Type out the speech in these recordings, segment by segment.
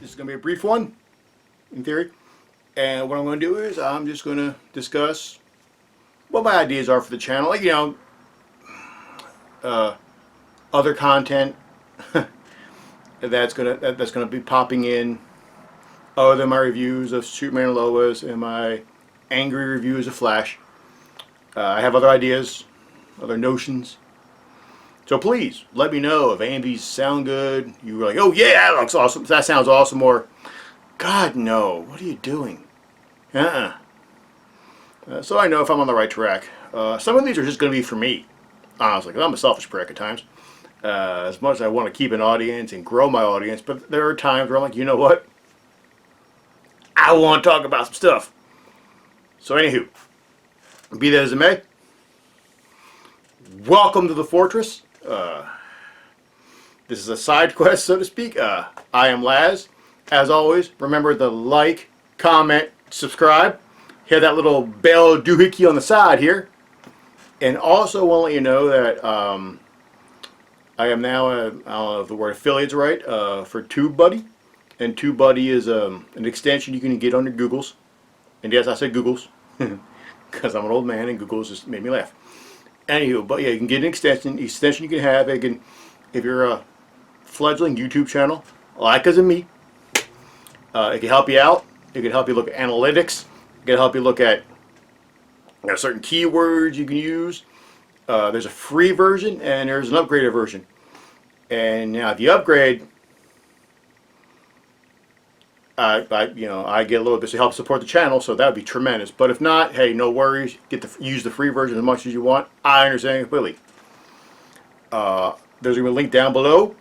This is going to be a brief one, in theory. And what I'm going to do is I'm just going to discuss what my ideas are for the channel. Like, other content that's gonna be popping in, other than my reviews of Superman and Lois and my angry reviews of Flash. I have other ideas, other notions. So please let me know if any of these sound good. You were like, oh yeah, that looks awesome. That sounds awesome. Or, God no, what are you doing? So I know if I'm on the right track. Some of these are just going to be for me, honestly, because I'm a selfish prick at times. As much as I want to keep an audience and grow my audience, but there are times where I'm like, you know what? I want to talk about some stuff. So anywho, be that as it may, welcome to the Fortress. This is a side quest, so to speak. I am Laz. As always, remember to like, comment, subscribe. Hit that little bell doohickey on the side here. And also want to let you know that I am now, I don't know if the word affiliate's right, for TubeBuddy. And TubeBuddy is an extension you can get on your Googles. And yes, I said Googles, because I'm an old man and Googles just made me laugh. Anywho, but yeah, you can get an extension you can have. It can, if you're a fledgling YouTube channel, like as in me, it can help you out. It can help you look at analytics. It can help you look at certain keywords you can use. There's a free version and there's an upgraded version. And now if you upgrade, I get a little bit to help support the channel, so that would be tremendous. But if not, hey, no worries. Use the free version as much as you want. I understand completely. There's going to be a link down below.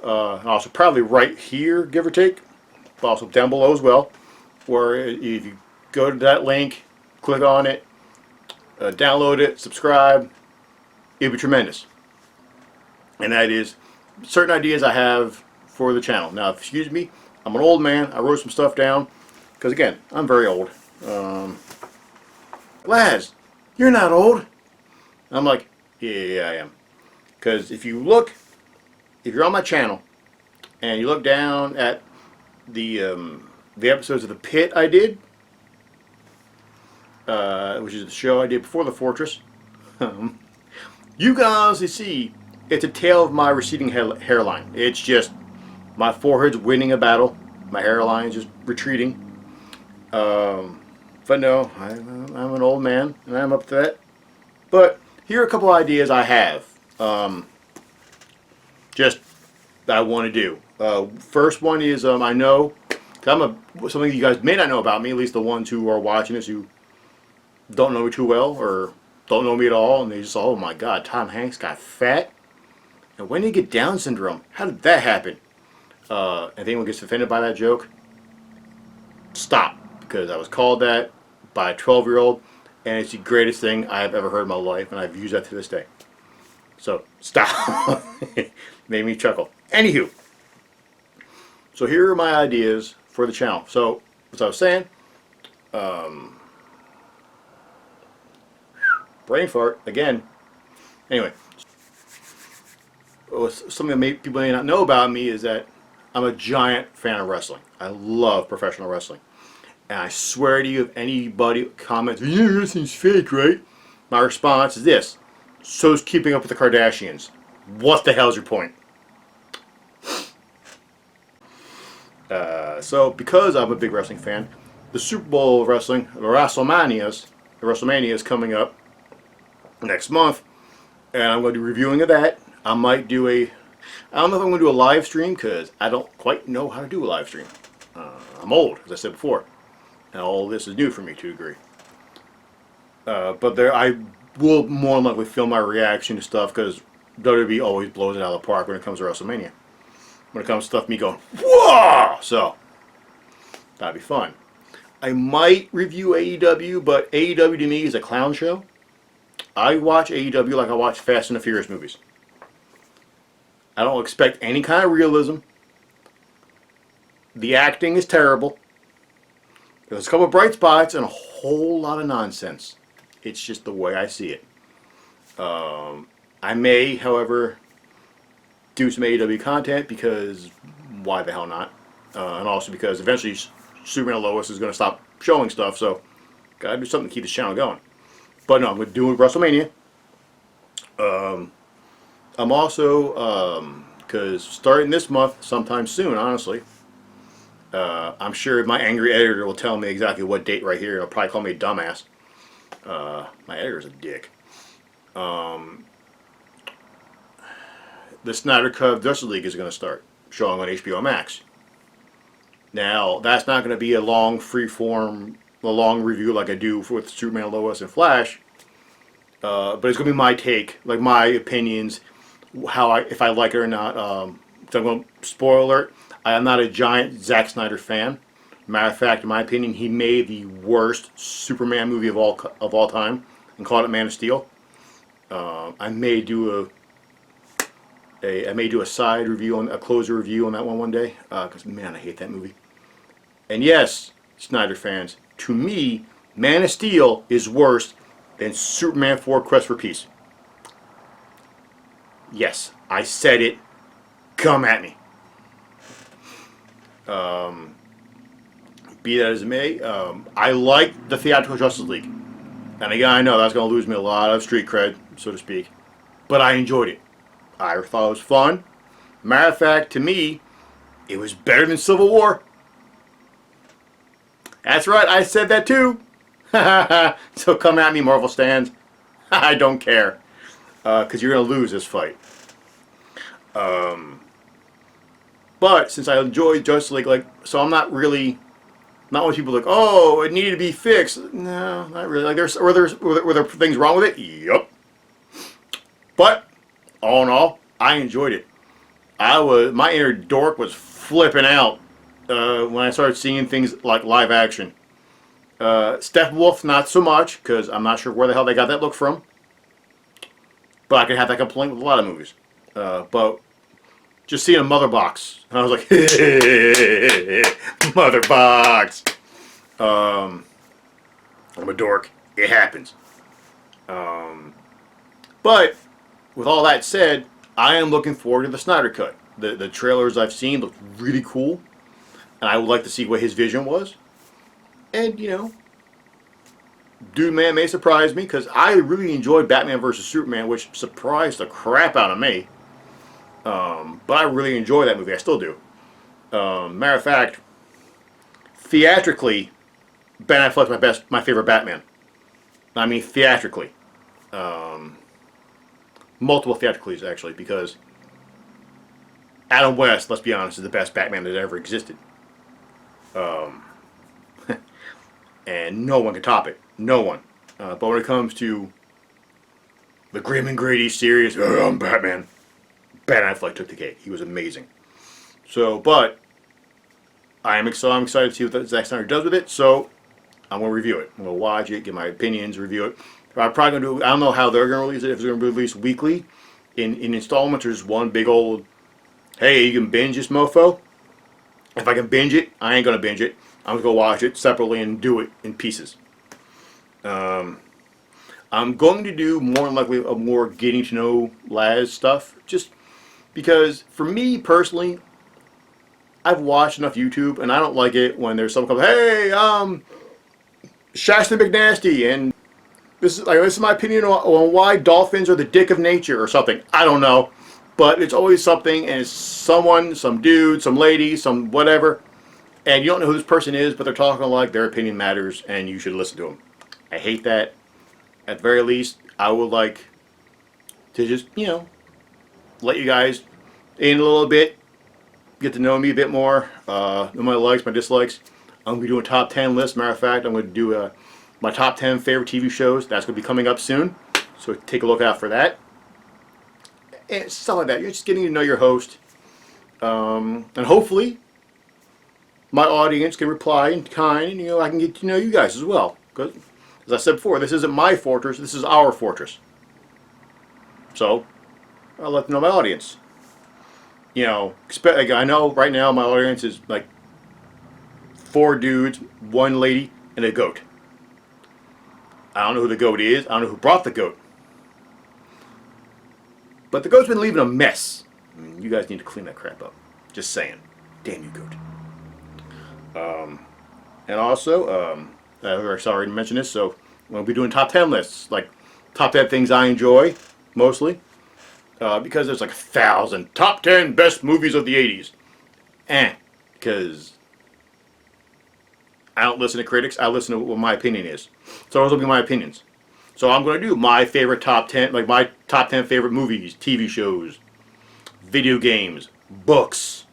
And also probably right here, give or take. But also down below as well. Where if you go to that link, click on it, download it, subscribe, it'd be tremendous. And that is certain ideas I have for the channel. Now, excuse me, I'm an old man. I wrote some stuff down because, again, I'm very old. Laz, you're not old. I'm like, yeah, I am. Because if you're on my channel and you look down at the episodes of The Pit I did, which is the show I did before The Fortress, you can honestly see it's a tale of my receding hairline. It's just my forehead's winning a battle, my hairline's just retreating. But no, I'm an old man and I'm up to that. But here are a couple ideas I have. Just that I want to do. First one is I know something you guys may not know about me, at least the ones who are watching this who don't know me too well or don't know me at all, and they just, oh my God, Tom Hanks got fat. And when did he get Down syndrome? How did that happen? If anyone gets offended by that joke, stop, because I was called that by a 12-year-old, and it's the greatest thing I have ever heard in my life, and I've used that to this day. So stop. Made me chuckle. Anywho, so here are my ideas for the channel. So as I was saying, brain fart again. Anyway, something that people may not know about me is that I'm a giant fan of wrestling. I love professional wrestling. And I swear to you, if anybody comments, yeah, wrestling's fake, right? My response is this: so's Keeping Up with the Kardashians. What the hell's your point? So because I'm a big wrestling fan, the Super Bowl of wrestling, the Wrestlemania is coming up next month, and I'm going to be reviewing of that. I might do I don't know if I'm going to do a live stream because I don't quite know how to do a live stream. I'm old, as I said before, and all this is new for me to a degree. But I will more than likely film my reaction to stuff because WWE always blows it out of the park when it comes to Wrestlemania. When it comes to stuff, me going, whoa! So, that'd be fun. I might review AEW, but AEW to me is a clown show. I watch AEW like I watch Fast and the Furious movies. I don't expect any kind of realism. The acting is terrible. There's a couple of bright spots and a whole lot of nonsense. It's just the way I see it. I may, however, do some AEW content because why the hell not? And also because eventually Superman and Lois is going to stop showing stuff, so gotta do something to keep this channel going. But no, I'm going to do Wrestlemania. I'm also, because starting this month, sometime soon, honestly, I'm sure my angry editor will tell me exactly what date right here. He'll probably call me a dumbass. My editor's a dick. The Snyder Cut Justice League is going to start showing on HBO Max. Now, that's not going to be a long free-form, a long review like I do with Superman, Lois, and Flash. But it's going to be my take, like my opinions, if I like it or not. So I'm going to, spoiler alert, I am not a giant Zack Snyder fan. Matter of fact, in my opinion, he made the worst Superman movie of all time and called it Man of Steel. I may do a side review a closer review on that one day, because man, I hate that movie. And yes, Snyder fans, to me, Man of Steel is worse than Superman 4: Quest for Peace. Yes, I said it. Come at me. Be that as it may, I like the theatrical Justice League. And again, I know that's going to lose me a lot of street cred, so to speak. But I enjoyed it. I thought it was fun. Matter of fact, to me, it was better than Civil War. That's right, I said that too. So come at me, Marvel stands. I don't care. Because you're going to lose this fight. But since I enjoyed Justice League, so I'm not really, not when people are like, oh, it needed to be fixed. No, not really. Like, were there things wrong with it? Yup. But all in all, I enjoyed it. My inner dork was flipping out when I started seeing things like live action. Steppenwolf, not so much, because I'm not sure where the hell they got that look from. But I can have that complaint with a lot of movies. But just seeing a mother box, and I was like, mother box. I'm a dork. It happens. But with all that said, I am looking forward to the Snyder Cut. The trailers I've seen look really cool, and I would like to see what his vision was. And Dude Man may surprise me, because I really enjoyed Batman vs. Superman, which surprised the crap out of me. But I really enjoy that movie. I still do. Matter of fact, theatrically, Ben Affleck's my favorite Batman. I mean, theatrically. Multiple theatricals, actually, because Adam West, let's be honest, is the best Batman that ever existed. And no one can top it. No one. But when it comes to the grim and gritty, serious, oh, I'm Batman, Ben Affleck took the cake. He was amazing. So, but I'm excited to see what Zack Snyder does with it. So, I'm going to review it. I'm going to watch it, give my opinions, review it. I'm probably going to do, I don't know how they're going to release it, if it's going to be released weekly in installments or just one big old, hey, you can binge this mofo. If I can binge it, I ain't going to binge it. I'm going to go watch it separately and do it in pieces. I'm going to do more likely a more getting to know Laz stuff, just because for me personally, I've watched enough YouTube and I don't like it when there's someone comes, hey, Shasta McNasty, and this is my opinion on why dolphins are the dick of nature or something. I don't know, but it's always something, and it's someone, some dude, some lady, some whatever, and you don't know who this person is, but they're talking like their opinion matters and you should listen to them. I hate that. At the very least, I would like to just, let you guys in a little bit, get to know me a bit more, know my likes, my dislikes. I'm going to be doing a top 10 list. Matter of fact, I'm going to do my top 10 favorite TV shows. That's going to be coming up soon, so take a look out for that. And stuff like that. You're just getting to know your host. And hopefully, my audience can reply in kind, and I can get to know you guys as well. Because, as I said before, this isn't my fortress, this is our fortress. So, I'll let them know my audience. I know right now my audience is like 4 dudes, 1 lady, and a goat. I don't know who the GOAT is. I don't know who brought the GOAT. But the GOAT's been leaving a mess. I mean, you guys need to clean that crap up. Just saying. Damn you, GOAT. And also, I already mentioned this, so we'll be doing top 10 lists. Like, top 10 things I enjoy, mostly. Because there's like 1,000 top 10 best movies of the 80s. Because I don't listen to critics, I listen to what my opinion is. So those will be my opinions. So I'm going to do my favorite top 10, like my top 10 favorite movies, TV shows, video games, books.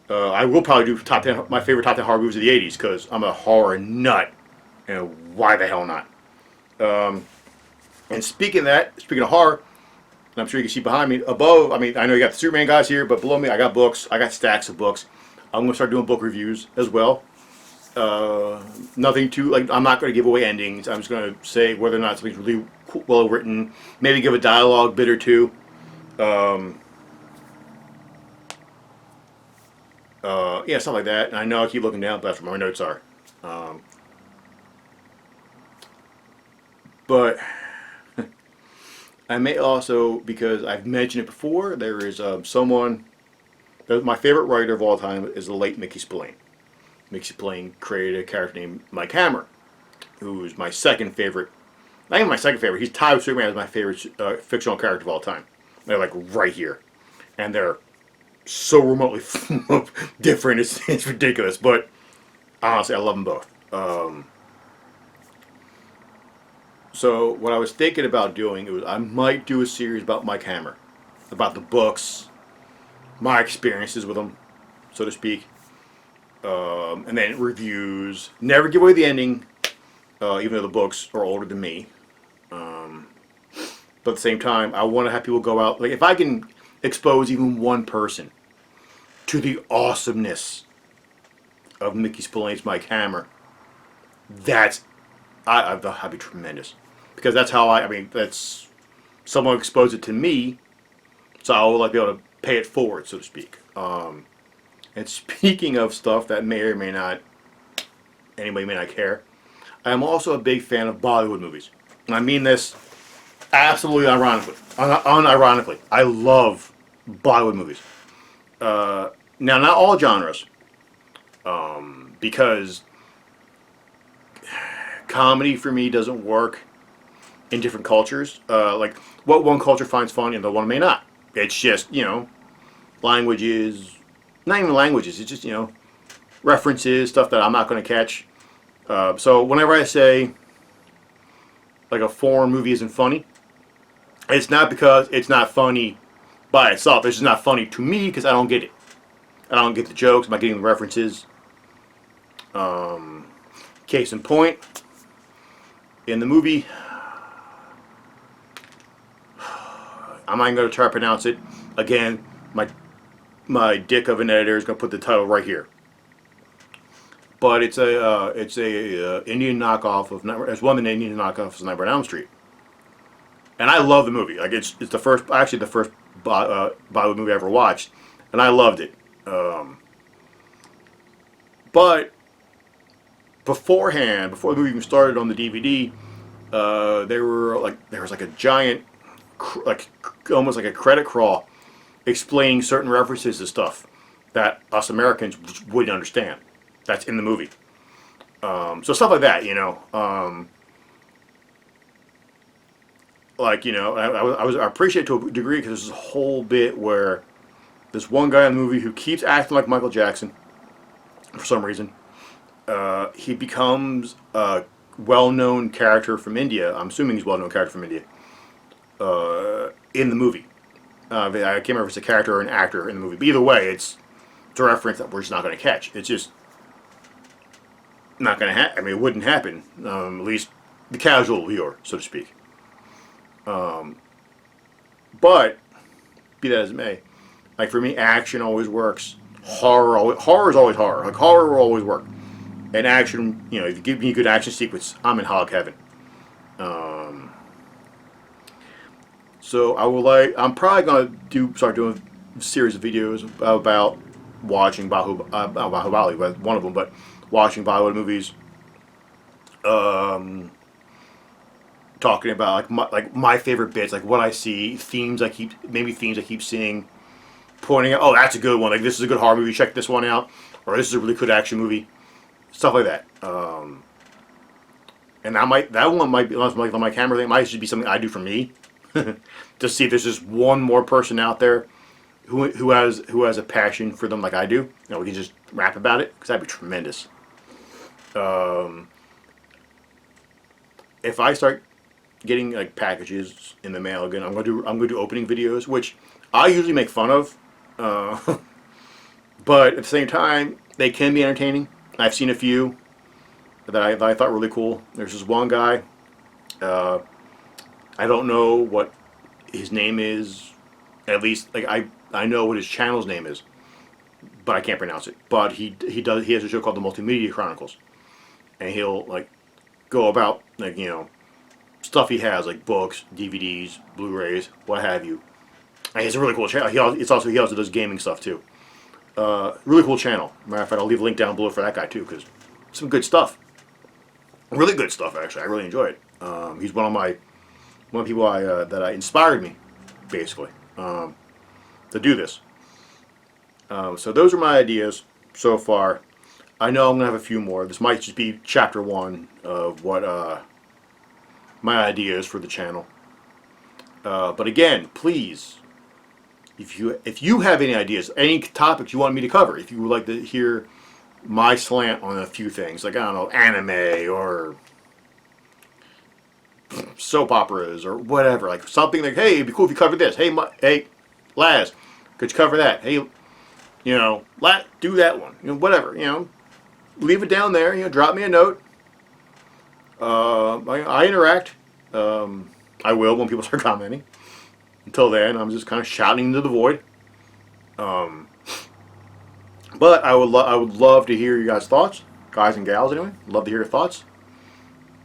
I will probably do top 10, my favorite top 10 horror movies of the 80s, because I'm a horror nut. And why the hell not? And speaking of horror, and I'm sure you can see behind me, above, I mean, I know you got the Superman guys here, but below me I got books. I got stacks of books. I'm going to start doing book reviews as well. Nothing too, like, I'm not going to give away endings. I'm just going to say whether or not something's really well written. Maybe give a dialogue bit or two. Yeah, stuff like that. And I know I keep looking down, but that's where my notes are. But I may also, because I've mentioned it before, there is someone, my favorite writer of all time is the late Mickey Spillane. Mickey Spillane created a character named Mike Hammer, who's my second favorite. Not even my second favorite. He's tied with Superman as my favorite fictional character of all time. They're like right here, and they're so remotely different. It's ridiculous, but honestly, I love them both. So what I was thinking about doing was I might do a series about Mike Hammer, about the books, my experiences with them, so to speak. And then reviews. Never give away the ending, even though the books are older than me. But at the same time, I want to have people go out. Like, if I can expose even one person to the awesomeness of Mickey Spillane's Mike Hammer, that'd be tremendous. Because that's how I mean, that's someone exposed it to me, so I will like be able to pay it forward, so to speak. And speaking of stuff that may or may not, anybody may not care, I am also a big fan of Bollywood movies. And I mean this absolutely unironically. I love Bollywood movies. Now, not all genres, because comedy for me doesn't work in different cultures. Like, what one culture finds funny and the one may not. It's just, languages. Not even languages, it's just, references, stuff that I'm not going to catch. So whenever I say, like, a foreign movie isn't funny, it's not because it's not funny by itself. It's just not funny to me because I don't get it. I don't get the jokes, I'm not getting the references. Case in point, in the movie, I'm not even going to try to pronounce it. Again, my dick of an editor is going to put the title right here. But it's a Indian knockoff of it's one of the Indian knockoffs of Nightmare on Elm Street, and I love the movie. Like, it's the first Bollywood movie I ever watched, and I loved it. But before the movie even started on the DVD, there was like a giant, almost like a credit crawl, explaining certain references to stuff that us Americans wouldn't understand. That's in the movie. So stuff like that, I appreciate it to a degree because there's a whole bit where this one guy in the movie who keeps acting like Michael Jackson for some reason. He becomes a well-known character from India. I'm assuming he's a well-known character from India in the movie. I can't remember if it's a character or an actor in the movie. But either way, it's a reference that we're just not going to catch. It's just not going to happen. I mean, it wouldn't happen. At least the casual viewer, so to speak. But be that as it may, like, for me, action always works. Horror is always horror. Like, horror will always work. And action, if you give me a good action sequence, I'm in hog heaven. So I'm probably gonna start doing a series of videos about watching Bahubali, but one of them, but watching Bollywood movies. talking about like my favorite bits, like what I see, themes I keep seeing, pointing out, oh, that's a good one. Like, this is a good horror movie. Check this one out, or this is a really good action movie, stuff like that. And that one might be, like on my camera thing, might just be something I do for me, to see if there's just one more person out there who has a passion for them like I do. You know, we can just rap about it, because that'd be tremendous. If I start getting like packages in the mail again, I'm gonna do opening videos, which I usually make fun of, but at the same time they can be entertaining. I've seen a few that I thought were really cool. There's this one guy, I don't know what his name is. At least like I know what his channel's name is, but I can't pronounce it. But he has a show called the Multimedia Chronicles, and he'll like go about like, you know, stuff he has, like books, DVDs, Blu-rays, what have you. And it's a really cool channel. He also does gaming stuff too. Really cool channel. Matter of fact, I'll leave a link down below for that guy too, because some good stuff. Really good stuff, actually. I really enjoy it. He's one of the people that inspired me, basically, to do this. So those are my ideas so far. I know I'm gonna have a few more. This might just be chapter 1 of what my ideas for the channel. But again, please, if you have any ideas, any topics you want me to cover, if you would like to hear my slant on a few things, like, I don't know, anime or soap operas or whatever, like something like, hey, it'd be cool if you covered this. Hey, Laz, could you cover that? Hey, you know, do that one. You know, whatever. You know, leave it down there. You know, drop me a note. I interact. I will when people start commenting. Until then, I'm just kind of shouting into the void. But I would love to hear you guys' thoughts, guys and gals. Anyway, love to hear your thoughts,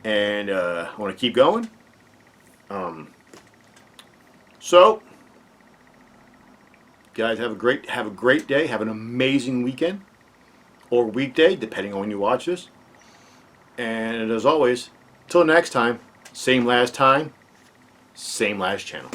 and I want to keep going. So, guys, have a great day. Have an amazing weekend or weekday, depending on when you watch this. And as always, till next time, same last time, same last channel.